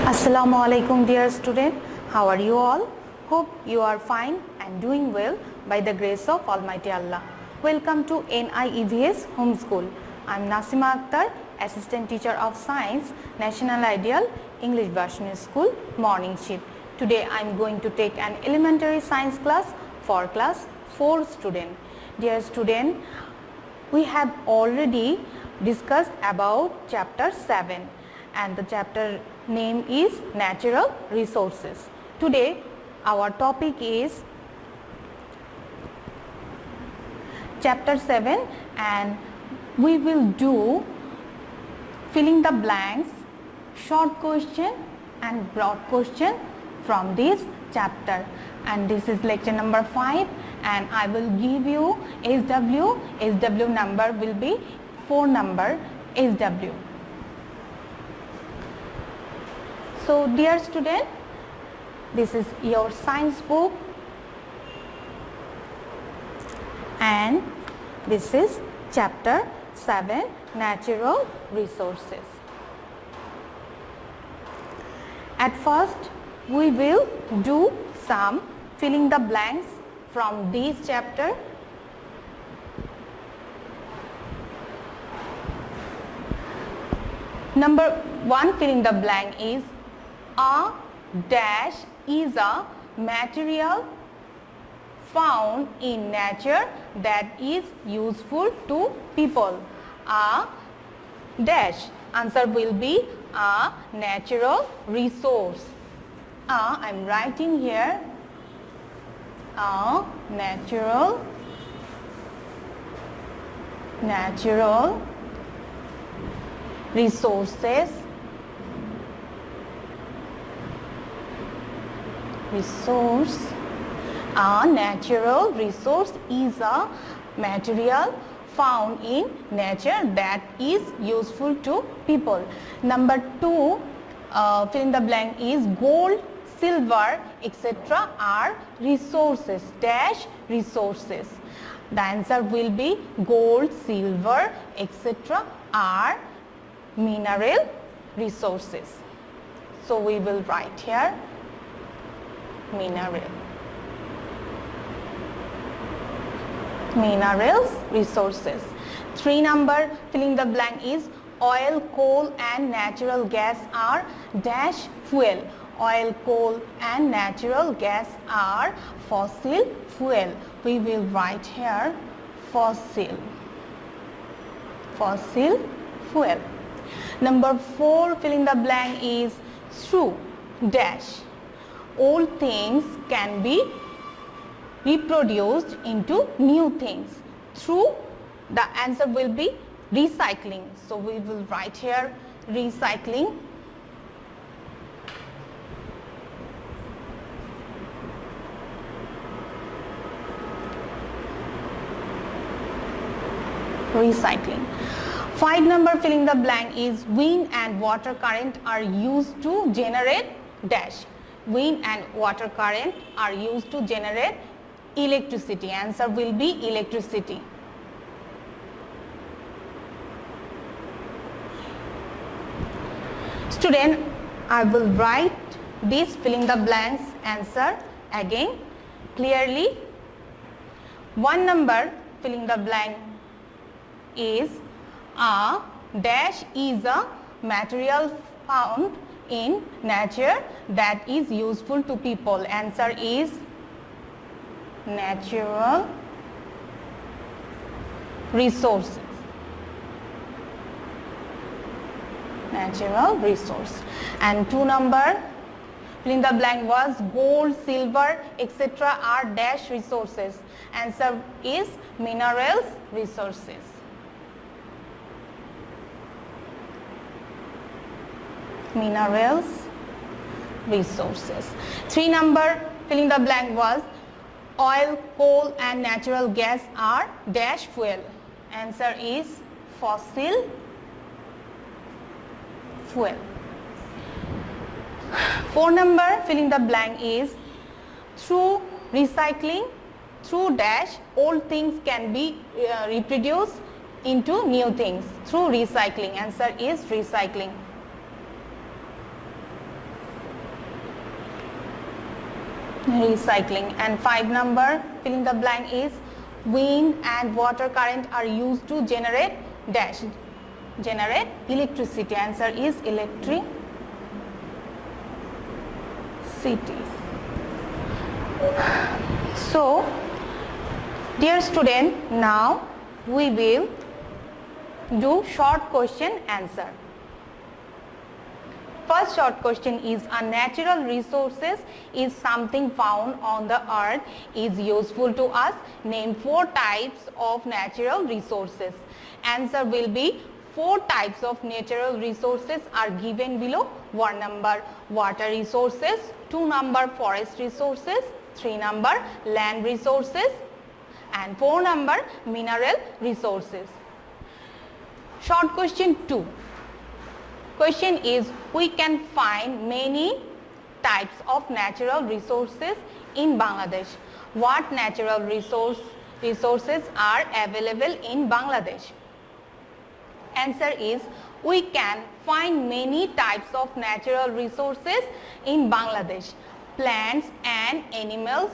Assalamu alaikum dear student, how are you all? Hope you are fine and doing well by the grace of Almighty Allah. Welcome to NIEVS Homeschool. I am Nasima Akhtar, Assistant Teacher of Science, National Ideal English Version School, Morning Shift. Today I am going to take an elementary science class for class 4 student. Dear student, we have already discussed about chapter 7 and the chapter name is natural resources. Today our topic is chapter 7 and we will do filling the blanks, short question and broad question from this chapter, and this is lecture number 5 and I will give you SW number will be 4 number SW. So dear student, this is your science book and this is chapter 7 natural resources. At first we will do some filling the blanks from this chapter. Number 1 filling the blank is a dash is a material found in nature that is useful to people. A dash, answer will be a natural resource. I am writing here a natural resources. A natural resource is a material found in nature that is useful to people. Number 2 fill in the blank is gold, silver, etc. are resources dash resources. The answer will be gold, silver, etc. are mineral resources. So we will write here minerals resources. 3 number filling the blank is oil, coal and natural gas are dash fuel. Oil, coal and natural gas are fossil fuel. We will write here fossil fuel. Number 4 filling the blank is through dash. Old things can be reproduced into new things. Through, the answer will be recycling. So we will write here recycling. Recycling. 5 number filling the blank is wind and water current are used to generate dash. Wind and water current are used to generate electricity. Answer will be electricity. Student, I will write this filling the blanks answer again clearly. 1 number filling the blank is a dash is a material found in nature that is useful to people. Answer is natural resources. And 2 number fill in the blank was gold, silver, etc. are dash resources. Answer is minerals resources. Minerals resources. 3 number fill in the blank was oil, coal and natural gas are dash fuel. Answer is fossil fuel. 4 number fill in the blank is through recycling. Through dash old things can be reproduced into new things through recycling. Answer is recycling. recycling. And 5 number, fill in the blank, is wind and water current are used to generate dash, generate electricity. Answer is electricity. So dear student, now we will do short question answer. First short question is, a natural resources is something found on the earth is useful to us. Name 4 types of natural resources. Answer will be 4 types of natural resources are given below. 1 number water resources, 2 number forest resources, 3 number land resources, and 4 number mineral resources. Short question 2. Question is, we can find many types of natural resources in Bangladesh. What natural resources are available in Bangladesh? Answer is, we can find many types of natural resources in Bangladesh. Plants and animals,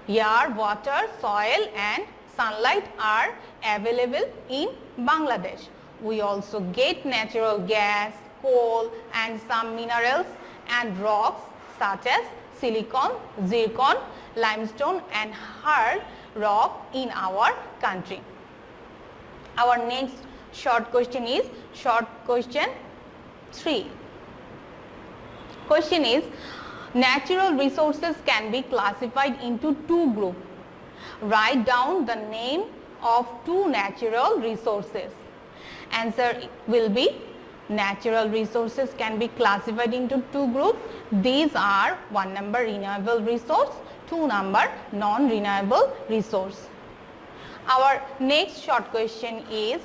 air, water, soil and sunlight are available in Bangladesh. We also get natural gas, coal and some minerals and rocks such as silicon, zircon, limestone and hard rock in our country. Our next short question is short question 3. Question is, natural resources can be classified into 2 groups. Write down the name of 2 natural resources. Answer will be, natural resources can be classified into 2 groups. These are 1 number renewable resource, 2 number non-renewable resource. Our next short question is,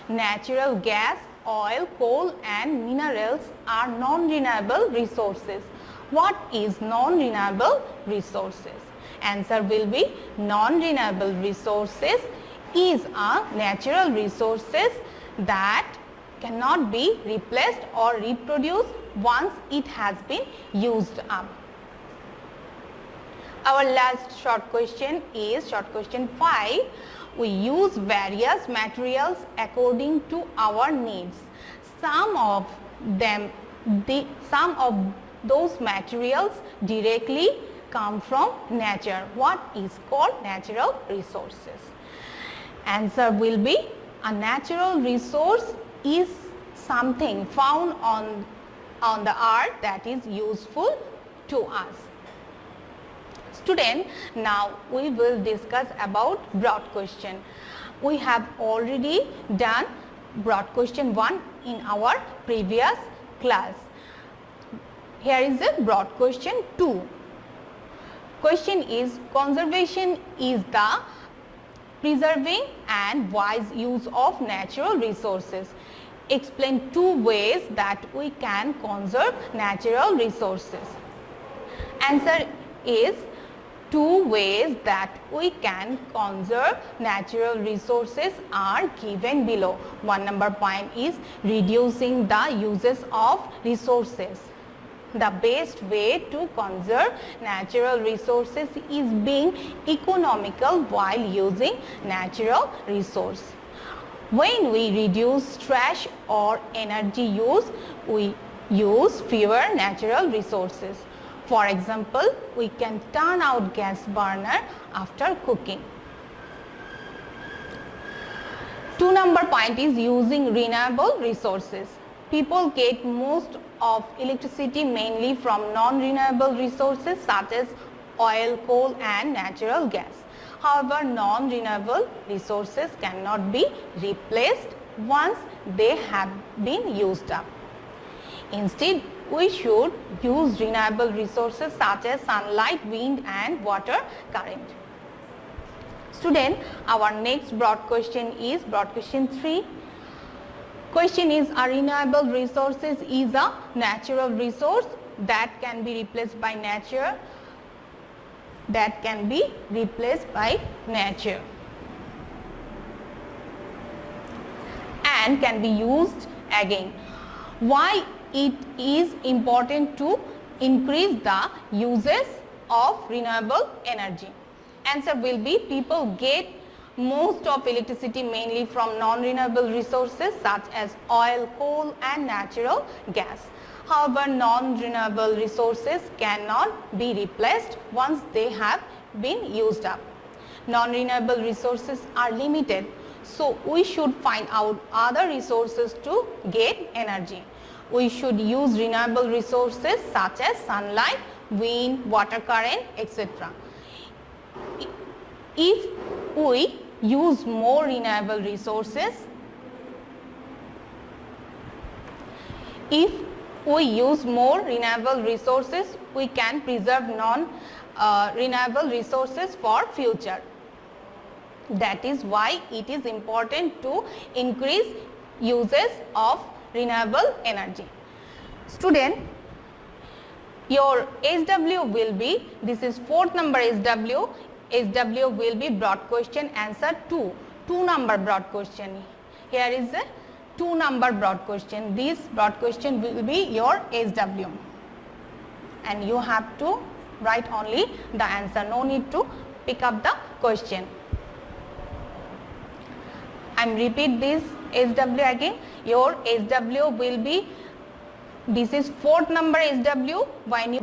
natural gas, oil, coal and minerals are non-renewable resources. What is non-renewable resources? Answer will be, non-renewable resources is a natural resources that cannot be replaced or reproduced once it has been used up. Our last short question is short question 5. We use various materials according to our needs. Some of those materials directly come from nature. What is called natural resources? Answer will be, a natural resource is something found on the earth that is useful to us. Student, now we will discuss about broad question. We have already done broad question 1 in our previous class. Here is a broad question 2. Question is, conservation is the preserving and wise use of natural resources. Explain 2 ways that we can conserve natural resources. Answer is, 2 ways that we can conserve natural resources are given below. 1 number point is reducing the uses of resources. The best way to conserve natural resources is being economical while using natural resource. When we reduce trash or energy use, we use fewer natural resources. For example, we can turn out gas burner after cooking. 2 number point is using renewable resources. People get most of electricity mainly from non-renewable resources such as oil, coal and natural gas. However, non-renewable resources cannot be replaced once they have been used up. Instead, we should use renewable resources such as sunlight, wind and water current. Student, our next broad question is broad question 3. Question is, a renewable resources is a natural resource that can be replaced by nature. And can be used again. Why it is important to increase the uses of renewable energy? Answer will be people get most of electricity mainly from non-renewable resources such as oil, coal and natural gas. However, non-renewable resources cannot be replaced once they have been used up. Non-renewable resources are limited, so we should find out other resources to get energy. We should use renewable resources such as sunlight, wind, water current, etc. If we use more renewable resources, we can preserve non-renewable resources for future. That is why it is important to increase uses of renewable energy. Student, your SW will be, this is 4th number SW. SW will be broad question answer 2 number broad question. Here is a 2 number broad question. This broad question will be your SW, and you have to write only the answer. No need to pick up the question. I am repeat this SW again. Your SW will be, this is 4th number SW. When you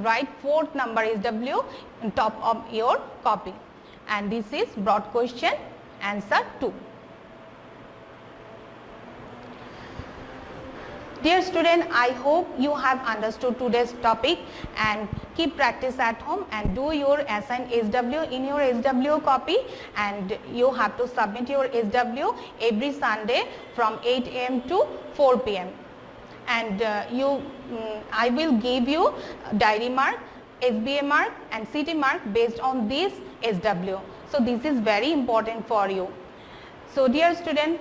write 4th number SW on top of your copy, and this is broad question answer 2. Dear student, I hope you have understood today's topic, and keep practice at home and do your assigned SW in your SW copy, and you have to submit your SW every Sunday from 8 am to 4 pm. And I will give you diary mark, SBA mark and CT mark based on this SW. So this is very important for you. So dear student,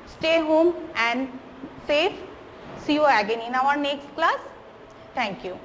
stay home and safe. See you again in our next class. Thank you.